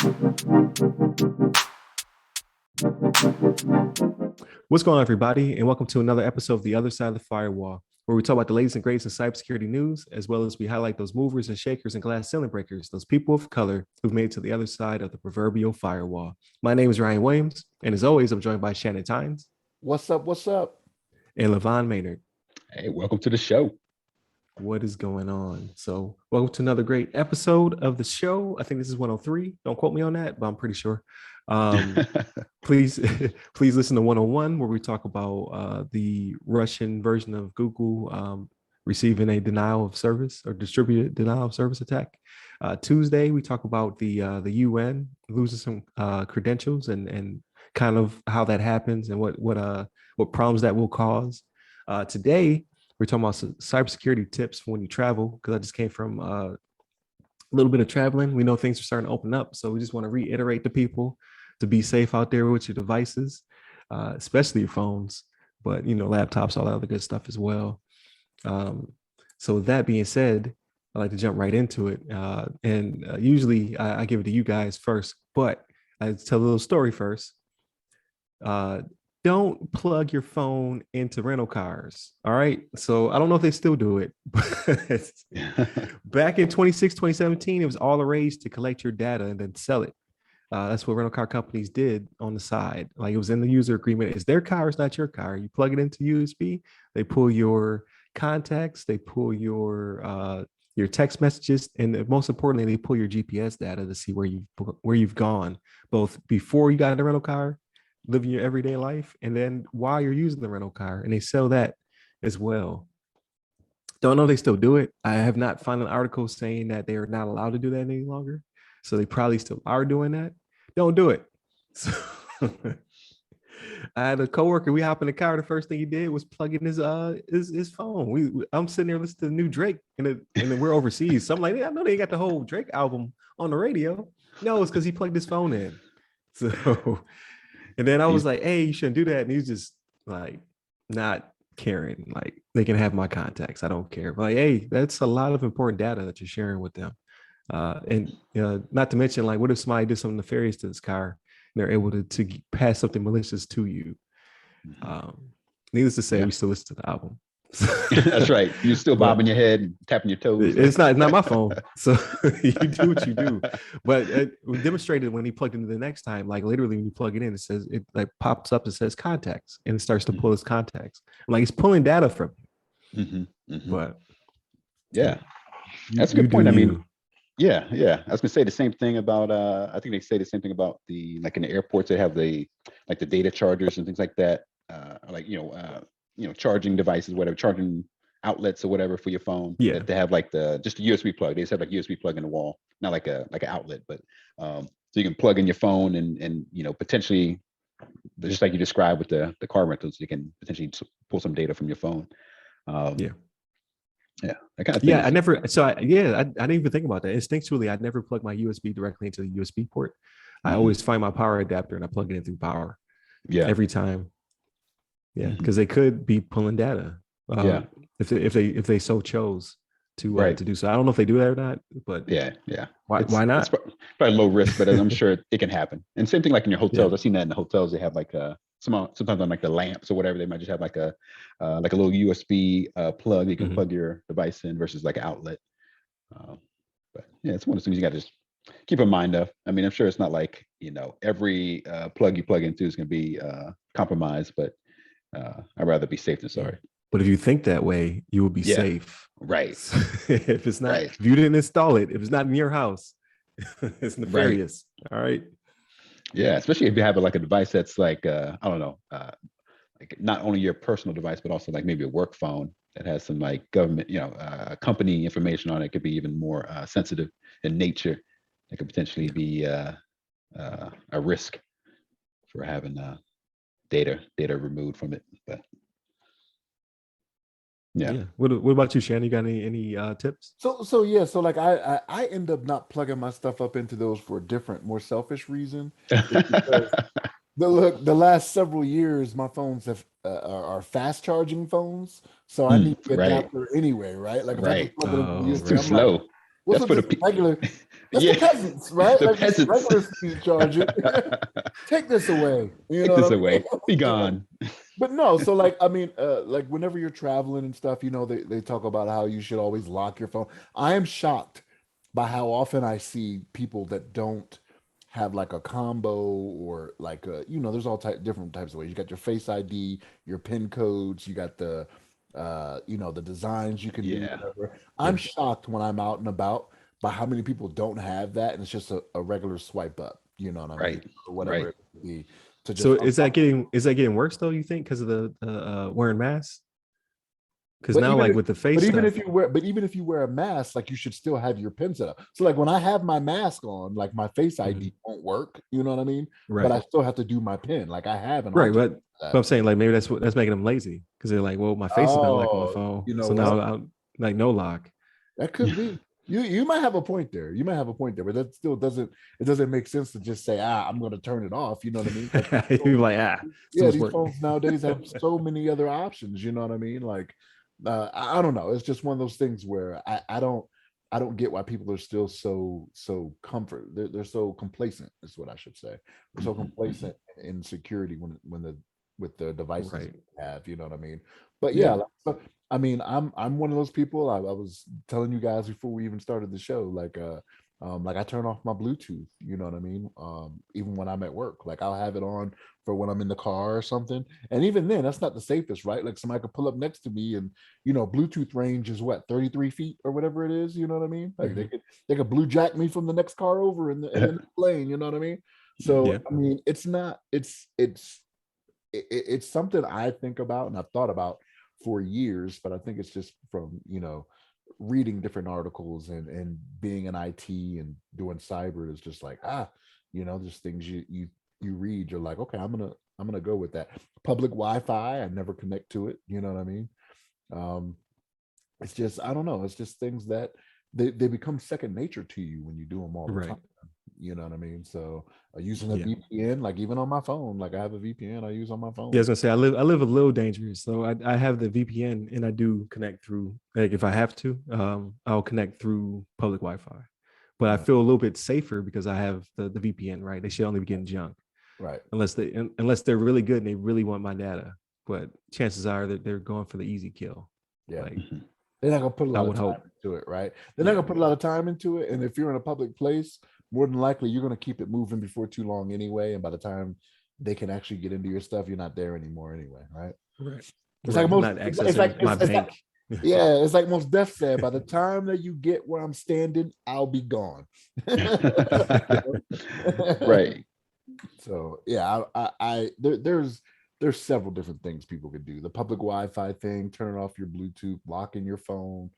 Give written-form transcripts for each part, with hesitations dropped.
What's going on, everybody, and welcome to another episode of The Other Side of the Firewall, where we talk about the latest and greatest in cybersecurity news, as well as we highlight those movers and shakers and glass ceiling breakers, those people of color who've made it to the other side of the proverbial firewall. My name is Ryan Williams, and as always, I'm joined by Shannon What's up? What's up? and LeVon Maynard. Hey, welcome to the show. What is going on? So, welcome to another great episode of the show. I think this is 103. Don't quote me on that, but I'm pretty sure. Please listen to 101, where we talk about the Russian version of Google receiving a denial of service or distributed denial of service attack. Tuesday, we talk about the UN losing some credentials and kind of how that happens and what problems that will cause. Today, we're talking about cybersecurity tips for when you travel, because I just came from a little bit of traveling. We know things are starting to open up, so we just want to reiterate to people to be safe out there with your devices, especially your phones, but laptops, all that other good stuff as well. So with that being said, I like to jump right into it, and usually I give it to you guys first, but I tell a little story first. Don't plug your phone into rental cars. All right. So I don't know if they still do it, but back in 2017, it was all the rage to collect your data and then sell it. That's what rental car companies did on the side. Like, it was in the user agreement. It's their car, it's not your car. You plug it into USB, they pull your contacts, they pull your text messages, and most importantly, they pull your GPS data to see where you've gone, both before you got in the rental car, living your everyday life, and then while you're using the rental car, and they sell that as well. Don't know if they still do it. I have not found an article saying that they are not allowed to do that any longer, so they probably still are doing that. Don't do it. So I had a coworker. We hop in the car. The first thing he did was plug in his phone. I'm sitting there listening to the new Drake, and then we're overseas. So I'm like, I know they got the whole Drake album on the radio. No, it's because he plugged his phone in. So. And then I was like, hey, you shouldn't do that. And he's just like, not caring. Like, they can have my contacts. I don't care. But like, hey, that's a lot of important data that you're sharing with them. And not to mention, like, what if somebody did something nefarious to this car and they're able to pass something malicious to you? Needless to say, we still listen to the album. That's right. You're still bobbing your head and tapping your toes. It's not my phone. So you do what you do. But we demonstrated when he plugged into the next time, like literally when you plug it in, it like pops up, it says contacts, and it starts to pull his contacts. Like, it's pulling data from you. But yeah, that's a good point. I mean, yeah. I was gonna say the same thing about I think they say the same thing about in the airports, they have the data chargers and things like that. Charging devices, whatever, charging outlets or whatever for your phone. Yeah. That they have just a USB plug. They just have USB plug in the wall, not like an outlet, but so you can plug in your phone and potentially, just like you described with the car rentals, you can potentially pull some data from your phone. Yeah, that kind of thing. Yeah, I didn't even think about that. Instinctually, I'd never plug my USB directly into the USB port. I always find my power adapter and I plug it in through power. Yeah, every time. Yeah, because they could be pulling data. If they so chose to do so. I don't know if they do that or not, but yeah. Why not? It's probably low risk, but I'm sure it can happen. And same thing like in your hotels. I've seen that in the hotels. They have sometimes on like the lamps or whatever. They might just have like a little USB plug you can plug your device in versus like an outlet. But yeah, it's one of those things you got to just keep in mind of. I mean, I'm sure it's not like every plug you plug into is going to be compromised, but I'd rather be safe than sorry. But if you think that way, you will be safe. Right. If it's not, if you didn't install it, if it's not in your house, it's nefarious. Right. All right. Yeah, especially if you have a device that's like I don't know, like not only your personal device, but also like maybe a work phone that has some like government, company information on it. Could be even more sensitive in nature. It could potentially be a risk for having data removed from it. But yeah. What about you, Shannon? You got any tips? So like I end up not plugging my stuff up into those for a different, more selfish reason. The last several years, my phones are fast charging phones, so I need the adapter anyway, right? Like if I just plug it into the USB, it's too slow. What's with this regular? That's Yeah. the peasants, right? The Like this peasants. regular speed charger. Take this away. You Take know this what I mean? away. Be gone. But no, so like I mean, like whenever you're traveling and stuff, they talk about how you should always lock your phone. I am shocked by how often I see people that don't have like a combo or like there's all different types of ways. You got your Face ID, your PIN codes, you got the designs you can do, Yeah. whatever. I'm shocked when I'm out and about by how many people don't have that, and it's just a regular swipe up. You know what I mean? Right. Or whatever Right. it would be to So just is that getting worse though? You think because of the wearing masks? Because But now, even like if, with the face if stuff, even if you wear a mask, like you should still have your pin set up. So like when I have my mask on, like my Face ID won't work. You know what I mean? But right, I still have to do my pin. Like I have an right. alternate But I'm saying like maybe that's making them lazy because they're like, well, my face is not like on the Oh, phone, you know so now what? I'm like no lock. That could be. You might have a point there. You might have a point there, but that still doesn't make sense to just say, I'm going to turn it off. You know what I mean? You're like, too Yeah, much these work. phones nowadays have so many other options. You know what I mean? Like, I don't know. It's just one of those things where I don't get why people are still so comfort. They're so complacent. Is what I should say. They're so complacent in security with the devices Right. they have. You know what I mean? But Yeah. I mean, I'm one of those people. I was telling you guys before we even started the show, like I turn off my Bluetooth. You know what I mean? Even when I'm at work, like I'll have it on for when I'm in the car or something. And even then, that's not the safest, right? Like somebody could pull up next to me, and Bluetooth range is what 33 feet or whatever it is. You know what I mean? Like they could blue jack me from the next car over in the next lane. You know what I mean? So Yeah. I mean, it's not. It's something I think about and I've thought about for years, but I think it's just from reading different articles and being in IT and doing cyber is just like just things you read. You're like, okay, I'm gonna go with that. Public Wi-Fi, I never connect to it. You know what I mean? Um, it's just I don't know. It's just things that they become second nature to you when you do them all the Right. time. You know what I mean? So using a Yeah. VPN, like even on my phone, like I have a VPN I use on my phone. Yeah, I was gonna say I live a little dangerous, so I have the VPN and I do connect through like if I have to, I'll connect through public Wi-Fi, but I Yeah. feel a little bit safer because I have the VPN, right? They should only be getting junk Right. unless they're really good and they really want my data, but chances are that they're going for the easy kill. Yeah. Like They're not gonna put a I lot of would time hope. into it, right? They're not Yeah. gonna put a lot of time into it. And if you're in a public place, more than likely you're gonna keep it moving before too long anyway. And by the time they can actually get into your stuff, you're not there anymore anyway, right? Right. It's Right. like most Not it's like accessing my bank. yeah, it's like most Def said, by the time that you get where I'm standing, I'll be gone. Right. So yeah, there's several different things people could do. The public Wi-Fi thing, turning off your Bluetooth, locking your phone.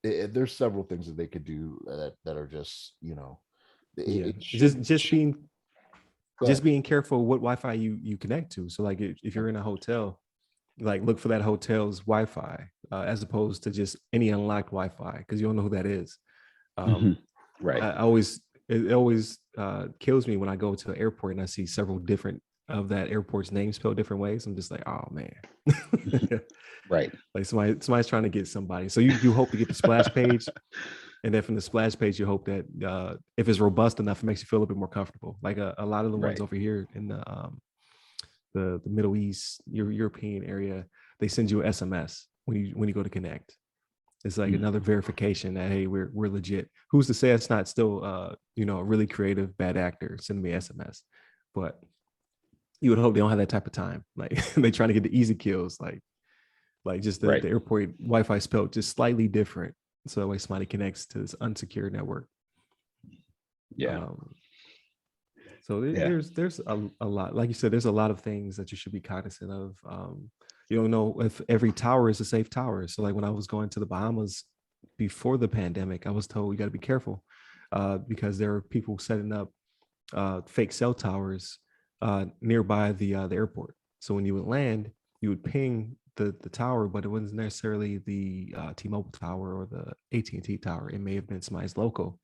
There's several things that they could do that are just Yeah. it Just being Go just ahead. being careful what Wi-Fi you connect to. So like if you're in a hotel, like look for that hotel's Wi-Fi as opposed to just any unlocked Wi-Fi because you don't know who that is. Right. It always kills me when I go to an airport and I see several different of that airport's name spelled different ways. I'm just like, oh man. Right. Like somebody's trying to get somebody. So you hope to get the splash page, and then from the splash page, you hope that if it's robust enough, it makes you feel a little bit more comfortable. Like a lot of the ones Right. over here in the Middle East, European area, they send you an SMS when you go to connect. It's like another verification that hey, we're legit. Who's to say it's not still a really creative bad actor sending me SMS? But you would hope they don't have that type of time. Like they trying to get the easy kills, like just the Right. airport Wi-Fi spelled just slightly different, so that way somebody connects to this unsecured network. Yeah. So there's a lot, like you said, there's a lot of things that you should be cognizant of. You don't know if every tower is a safe tower. So like when I was going to the Bahamas before the pandemic, I was told you got to be careful because there are people setting up fake cell towers nearby the airport. So when you would land, you would ping the tower, but it wasn't necessarily the T-Mobile tower or the AT&T tower. It may have been somebody's local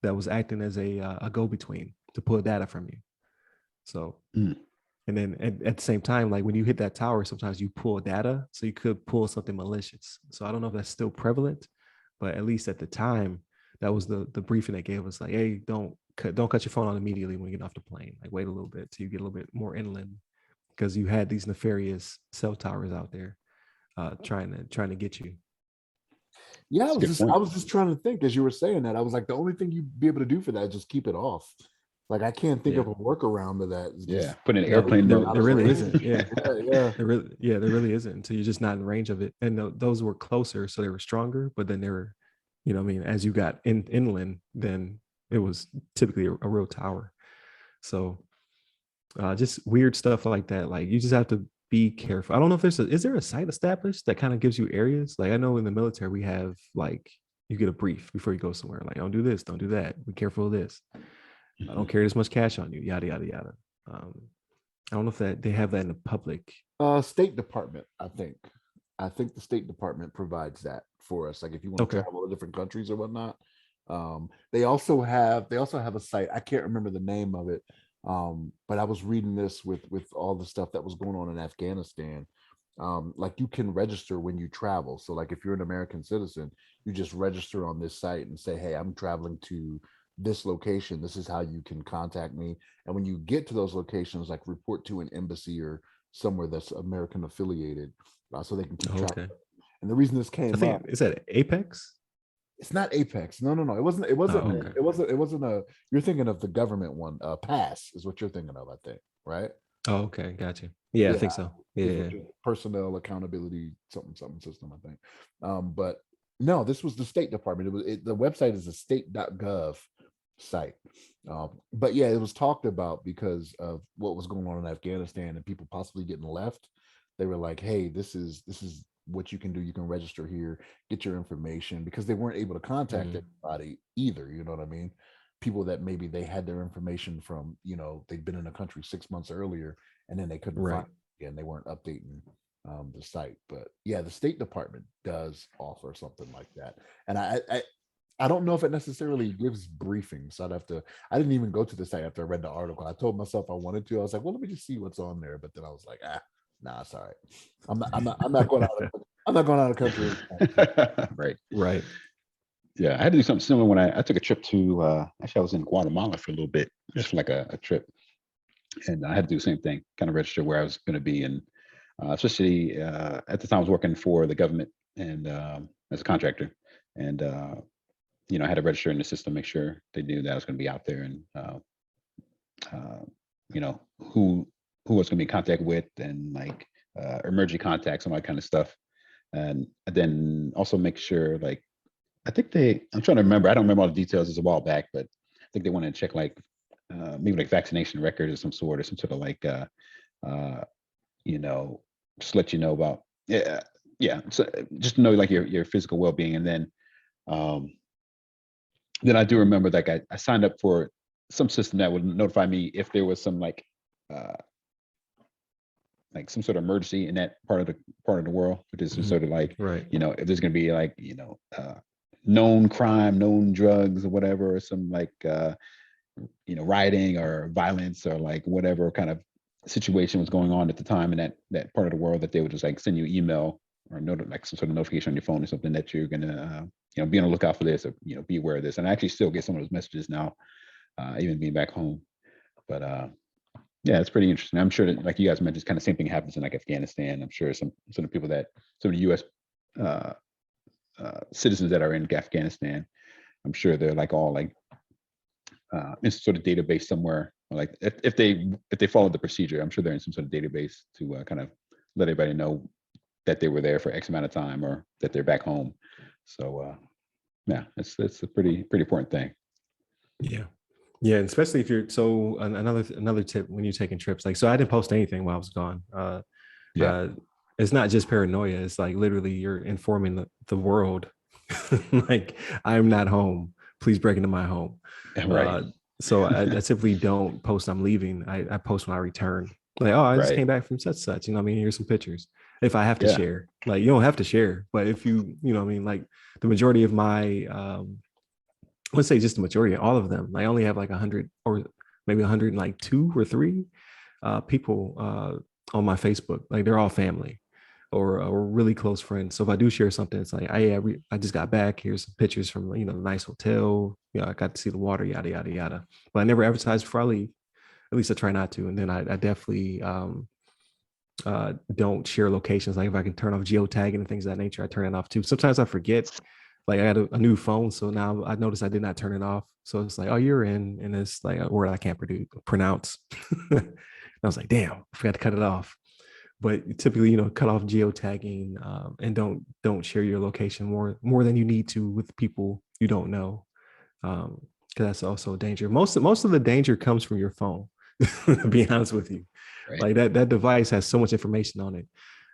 that was acting as a go-between to pull data from you. So, and then at the same time, like when you hit that tower, sometimes you pull data, so you could pull something malicious. So I don't know if that's still prevalent, but at least at the time, that was the briefing they gave us. Like, hey, don't cut your phone on immediately when you get off the plane. Like, wait a little bit till you get a little bit more inland, because you had these nefarious cell towers out there trying to get you. Yeah, That's a good point. I was just trying to think as you were saying that. I was like, the only thing you'd be able to do for that is just keep it off. Like, I can't think Yeah. of a workaround to that. It's Yeah, just, put in No, airplane there, mode. there really isn't. Yeah. yeah. There really isn't until you're just not in range of it. And those were closer, so they were stronger. But then they were, I mean, as you got inland, then it was typically a real tower. So just weird stuff like that. Like, you just have to be careful. I don't know if is there a site established that kind of gives you areas? Like, I know in the military we have, like, you get a brief before you go somewhere. Like, don't do this, don't do that. Be careful of this. I don't carry this much cash on you. Yada yada yada. I don't know if that they have that in the public. State Department, I think. I think the State Department provides that for us. Like, if you want to Okay. travel to different countries or whatnot. They also have a site. I can't remember the name of it. But I was reading this with all the stuff that was going on in Afghanistan. Like, you can register when you travel. So, like, if you're an American citizen, you just register on this site and say, hey, I'm traveling to this location. This is how you can contact me. And when you get to those locations, like, report to an embassy or somewhere that's American affiliated, so they can keep track. Okay. And the reason this I came think up, is that Apex? it's not Apex. No. It wasn't. It wasn't. Oh, okay. It wasn't a. You're thinking of the government one. Pass is what you're thinking of, I think. Right? Oh, okay, gotcha. Yeah, I think so. Yeah. Personnel accountability something system, I think. But no, this was the State Department. The website is a state.gov site. But yeah, it was talked about because of what was going on in Afghanistan and people possibly getting left. They were like, hey, this is what you can do. You can register here, get your information, because they weren't able to contact anybody either. You know what I mean? People that maybe they had their information from, they'd been in a country 6 months earlier and then they couldn't find it again. They weren't updating the site. But yeah, the State Department does offer something like that. And I don't know if it necessarily gives briefings. I didn't even go to the site after I read the article. I told myself I wanted to. I was like, well, let me just see what's on there. But then I was like, nah, it's all right. I'm not going out of country. Right. Yeah, I had to do something similar when I took a trip to actually I was in Guatemala for a little bit, just for like a trip. And I had to do the same thing, kind of register where I was going to be. And especially at the time I was working for the government and as a contractor. And I had to register in the system, make sure they knew that I was going to be out there, and who I was going to be in contact with, and like emergency contacts and all that kind of stuff. And then also make sure, like, I'm trying to remember, I don't remember all the details, it's a while back, but I think they wanted to check like maybe like vaccination record of some sort, or some sort of like just let you know about so just to know like your physical well-being. And then I do remember, like, I signed up for some system that would notify me if there was some like some sort of emergency in that part of the world, which is sort of like, if there's going to be like, known crime, known drugs or whatever, or some like, rioting or violence or like whatever kind of situation was going on at the time in that part of the world, that they would just like send you an email or like some sort of notification on your phone or something that you're going to, be on the lookout for this, or, be aware of this. And I actually still get some of those messages now, even being back home. But yeah, it's pretty interesting. I'm sure that, like you guys mentioned, kind of same thing happens in like Afghanistan. I'm sure some of the people some of the U.S. Citizens that are in Afghanistan, I'm sure they're like all like in some sort of database somewhere. Like if they follow the procedure, I'm sure they're in some sort of database to kind of let everybody know that they were there for X amount of time, or that they're back home. So yeah, it's a pretty important thing. Yeah, and especially if you're another tip when you're taking trips. Like, so I didn't post anything while I was gone. It's not just paranoia. It's like literally you're informing the world, like, I'm not home. Please break into my home. Right. So I typically don't post I'm leaving. I post when I return. Like, oh, I just came back from such. Here's some pictures. If I have to share, like, you don't have to share, but if you, like the majority of my, let's say just the majority, all of them, I only have like 100 or maybe 102 or 3 people on my Facebook. Like, they're all family. or really close friends. So if I do share something, it's like, I just got back. Here's some pictures from the nice hotel. I got to see the water, yada yada yada. But I never advertise before I leave. At least I try not to. And then I definitely don't share locations. Like if I can turn off geotagging and things of that nature, I turn it off too. Sometimes I forget. Like I had a new phone, so now I noticed I did not turn it off. So it's like, oh, you're in, and it's like a word I can't pronounce. And I was like, damn, I forgot to cut it off. But typically, cut off geotagging, and don't share your location more than you need to with people you don't know, because that's also a danger. Most of the danger comes from your phone. To be honest with you, Right. like that device has so much information on it.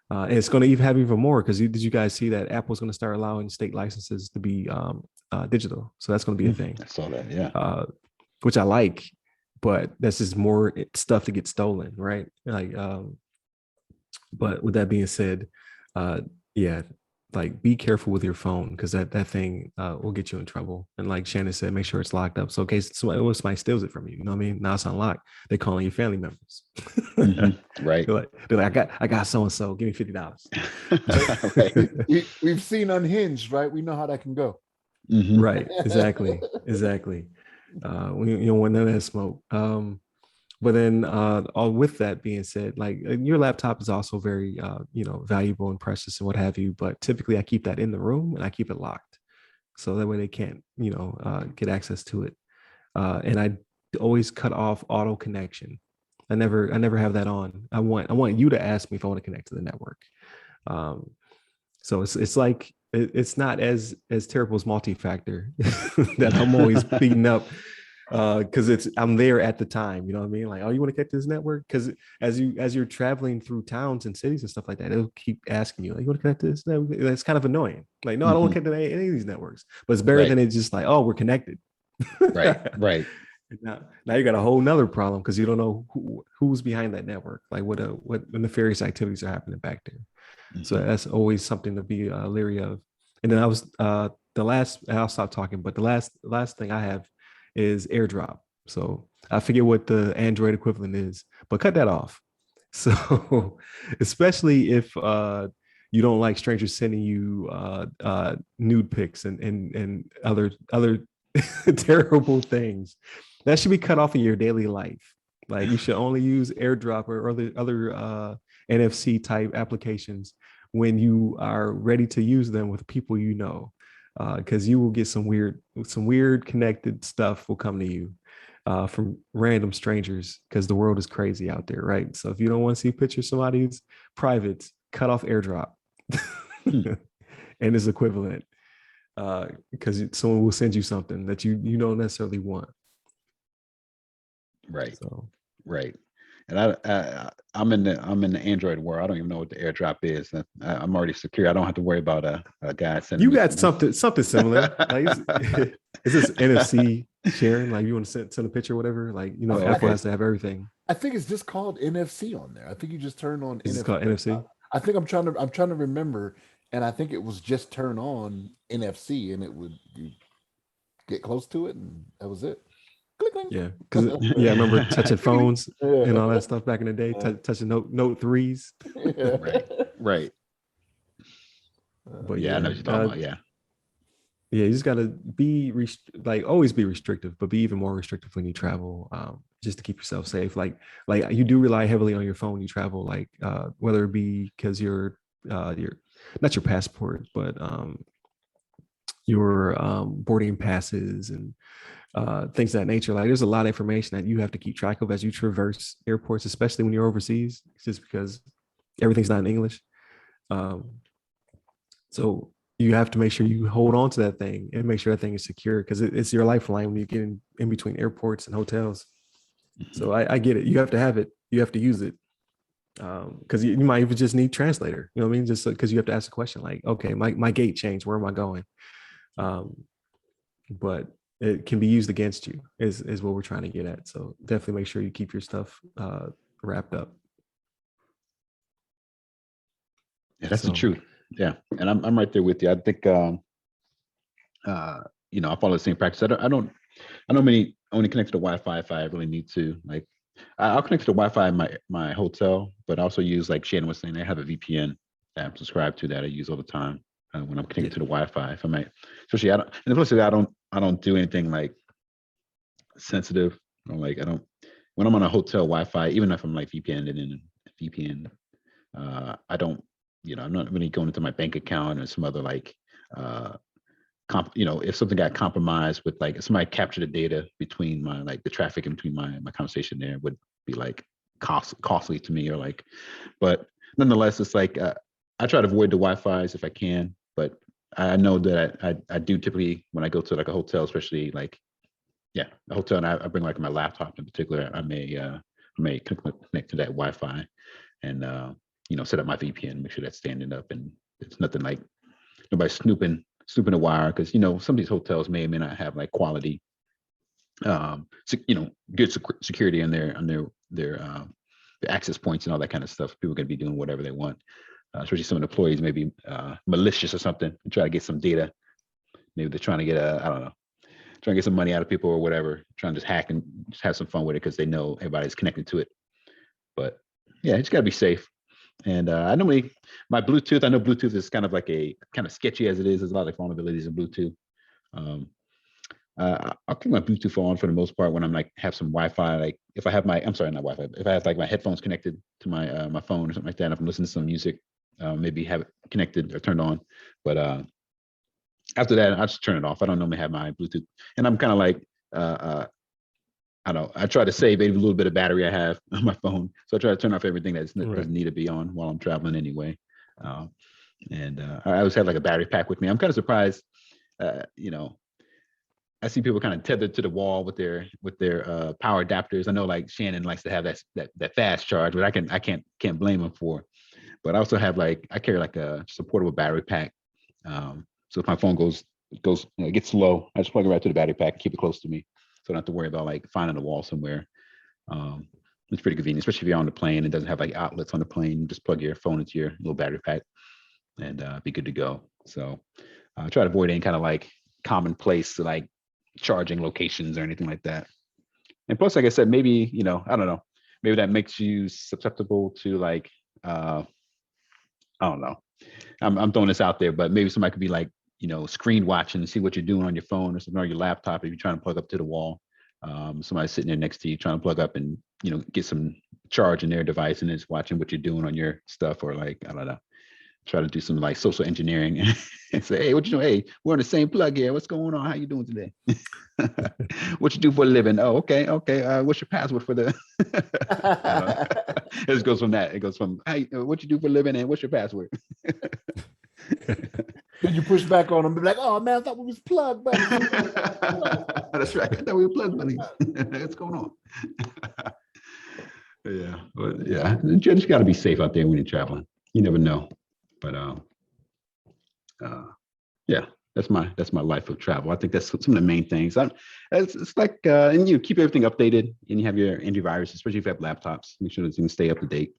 And it's going to even have even more, because did you guys see that Apple's going to start allowing state licenses to be digital? So that's going to be a thing. I saw that, yeah. Which I like, but that's just more stuff to get stolen, right? Like, but with that being said, yeah, like be careful with your phone, because that thing will get you in trouble. And like Shannon said, make sure it's locked up. So in case somebody steals it from you, you know what I mean? Now it's unlocked. They're calling you family members. Right. They're like, I got so and so. Give me $50. Right. We've seen Unhinged, right? We know how that can go. Right. Exactly. We don't want none of that smoke. But then all with that being said, like your laptop is also very valuable and precious and what have you. But typically I keep that in the room and I keep it locked, so that way they can't get access to it. And I always cut off auto connection. I never have that on. I want you to ask me if I want to connect to the network. So it's like it's not as terrible as multi-factor that I'm always beating up, because I'm there at the time. You know what I mean? Like, oh, you want to connect to this network? Because as you're traveling through towns and cities and stuff like that, it'll keep asking you, like, you want to connect to this network? That's kind of annoying. Like, no, I don't want to connect to any of these networks. But it's better than it's just like, oh, we're connected. Right. Now you got a whole nother problem, because you don't know who's behind that network, like what nefarious activities are happening back there. So that's always something to be leery of. And then I'll stop talking, but the last thing I have is AirDrop. So I forget what the Android equivalent is, but cut that off. So especially if you don't like strangers sending you nude pics and other terrible things, that should be cut off in your daily life. Like you should only use AirDrop or other NFC type applications when you are ready to use them with people because you will get some weird connected stuff will come to you from random strangers, because the world is crazy out there, right? So if you don't want to see pictures of somebody's privates, cut off AirDrop and its equivalent, because someone will send you something that you don't necessarily want. Right. So. Right. And I'm in the Android world. I don't even know what the AirDrop is. I'm already secure. I don't have to worry about a guy sending. You got something similar. Like, is this NFC sharing? Like, you want to send a picture or whatever? Like, Apple has to have everything. I think it's just called NFC on there. I think you just turn on Is NFC. It's called NFC? I think I'm trying to remember, and I think it was just turn on NFC, and it would get close to it, and that was it. Yeah, because I remember touching phones and all that stuff back in the day, touching Note 3s. Right. But I know what you're talking about. Yeah, you just gotta be always be restrictive, but be even more restrictive when you travel, just to keep yourself safe. Like you do rely heavily on your phone when you travel, like whether it be because your not your passport, but your boarding passes and things of that nature. Like there's a lot of information that you have to keep track of as you traverse airports, especially when you're overseas, just because everything's not in English. So you have to make sure you hold on to that thing and make sure that thing is secure, because it's your lifeline when you get in between airports and hotels. So I get it. You have to have it. You have to use it. Because you might even just need translator. You know what I mean? Just because you have to ask a question like, okay, my gate changed. Where am I going? But it can be used against you is what we're trying to get at. So definitely make sure you keep your stuff wrapped up. Yeah, that's the truth. Yeah, and I'm right there with you. I think I follow the same practice. I don't only connect to the Wi-Fi if I really need to. Like I'll connect to the Wi-Fi in my hotel, but also use, like Shannon was saying, I have a VPN I'm subscribed to that I use all the time when I'm connected to the Wi-Fi. If I might, especially I don't, and plus I don't do anything like sensitive. I don't when I'm on a hotel Wi-Fi, even if I'm like VPN and in VPN, I don't, I'm not really going into my bank account or some other like, if something got compromised with like somebody captured the data between my like the traffic in between my conversation there would be like costly to me or like, but nonetheless, it's like I try to avoid the Wi-Fi's if I can, but I know that I do typically when I go to like a hotel, especially like a hotel, and I bring like my laptop in particular, I may connect to that Wi-Fi and set up my VPN, make sure that's standing up and it's nothing like nobody snooping the wire because some of these hotels may or may not have like quality good security on their access points and all that kind of stuff. People are going to be doing whatever they want, especially some of the employees may be malicious or something and try to get some data. Maybe they're trying to get trying to get some money out of people or whatever, trying to just hack and just have some fun with it because they know everybody's connected to it. But yeah, it's got to be safe. And I normally, my Bluetooth, I know Bluetooth is kind of like kind of sketchy as it is. There's a lot of vulnerabilities in Bluetooth. I'll keep my Bluetooth on for the most part when I'm like have some Wi-Fi. Like if I have I'm sorry, not Wi-Fi. If I have like my headphones connected to my phone or something like that, if I'm listening to some music, maybe have it connected or turned on. But after that, I just turn it off. I don't normally have my Bluetooth, and I'm kind of like I don't know. I try to save maybe a little bit of battery I have on my phone, so I try to turn off everything that doesn't need to be on while I'm traveling anyway. And I always have like a battery pack with me. I'm kind of surprised, I see people kind of tethered to the wall with their power adapters. I know like Shannon likes to have that fast charge, but I can't blame him for. But I also have I carry like a portable battery pack. So if my phone gets low, I just plug it right to the battery pack and keep it close to me. So I don't have to worry about like finding a wall somewhere. It's pretty convenient, especially if you're on the plane. It doesn't have like outlets on the plane. You just plug your phone into your little battery pack and be good to go. So I try to avoid any kind of like commonplace like charging locations or anything like that. And plus, like I said, maybe, I don't know, maybe that makes you susceptible to like, I don't know. I'm throwing this out there, but maybe somebody could be like, screen watching and see what you're doing on your phone or something on your laptop if you're trying to plug up to the wall. Somebody's sitting there next to you trying to plug up and, get some charge in their device and it's watching what you're doing on your stuff or like, I don't know, try to do some like social engineering and say, hey, what you doing? Hey, we're on the same plug here. What's going on? How you doing today? What you do for a living? Oh, okay. What's your password for the? It just goes from that. It goes from, hey, what you do for a living and what's your password? Then you push back on them, be like, "Oh man, I thought we was plug buddies." That's right. I thought we were plug buddies. What's going on? Yeah, but yeah, you just got to be safe out there when you're traveling. You never know. But yeah, that's my life of travel. I think that's some of the main things. It's like and you keep everything updated, and you have your antivirus, especially if you have laptops. Make sure that you can stay up to date.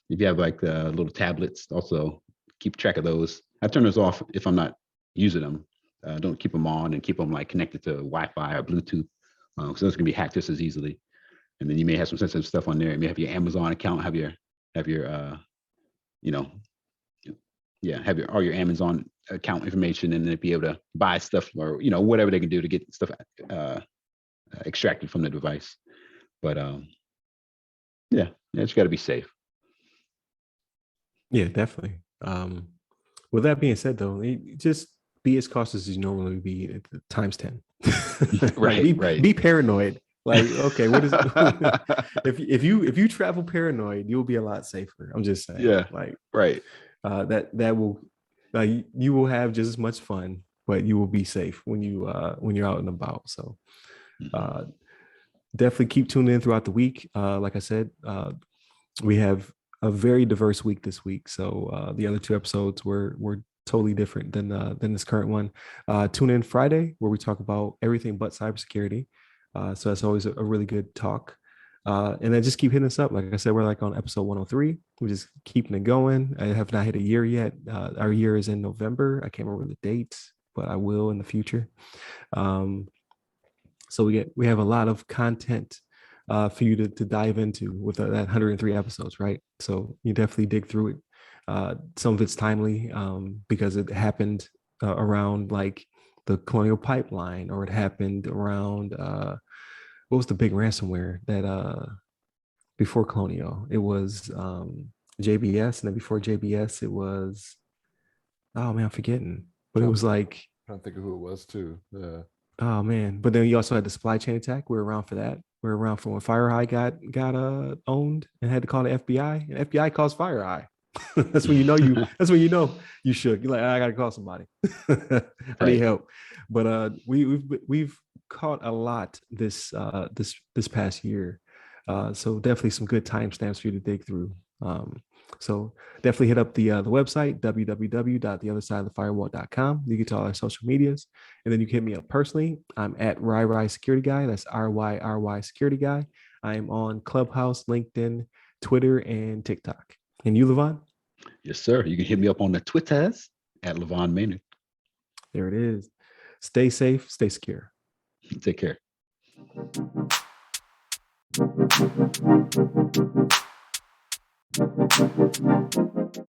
If you have like little tablets, also keep track of those. I turn those off if I'm not using them. Don't keep them on and keep them like connected to Wi-Fi or Bluetooth, because those can be hacked just as easily. And then you may have some sensitive stuff on there. You may have your Amazon account, have your have your all your Amazon account information, and then be able to buy stuff or whatever they can do to get stuff extracted from the device. But it's got to be safe. Yeah, definitely. With that being said, though, just be as cautious as you normally be at times 10. Right, right. Be paranoid. Like, okay, what is if you travel paranoid, you'll be a lot safer. I'm just saying. Yeah. Like, right. That will you will have just as much fun, but you will be safe when you're out and about. So definitely keep tuning in throughout the week. Like I said, we have a very diverse week this week. So the other two episodes were totally different than this current one. Tune in Friday where we talk about everything but cybersecurity. So that's always a really good talk. And then just keep hitting us up. Like I said, we're like on episode 103. We're just keeping it going. I have not hit a year yet. Our year is in November. I can't remember the dates, but I will in the future. So we have a lot of content for you to dive into with that 103 episodes, right? So you definitely dig through it. Some of it's timely because it happened around like the Colonial Pipeline, or it happened around what was the big ransomware that before Colonial? It was JBS, and then before JBS, it was, oh man, I'm forgetting. But it was like, trying to think of who it was too. Yeah. oh man. But then you also had the supply chain attack. We were around for that. We were around for when FireEye got owned and had to call the FBI. And FBI calls FireEye. That's when you know you. That's when you know you shook. You're like, I gotta call somebody. I need help. But we've caught a lot this past year. So definitely some good timestamps for you to dig through. So definitely hit up the website, www.theothersideofthefirewall.com. You get to all our social medias, and then you can hit me up personally. I'm at RyRy Security Guy. That's RYRY Security Guy. I am on Clubhouse, LinkedIn, Twitter, and TikTok. And you, LeVon? Yes, sir. You can hit me up on the Twitters at LeVon Maynard. There it is. Stay safe, stay secure. Take care.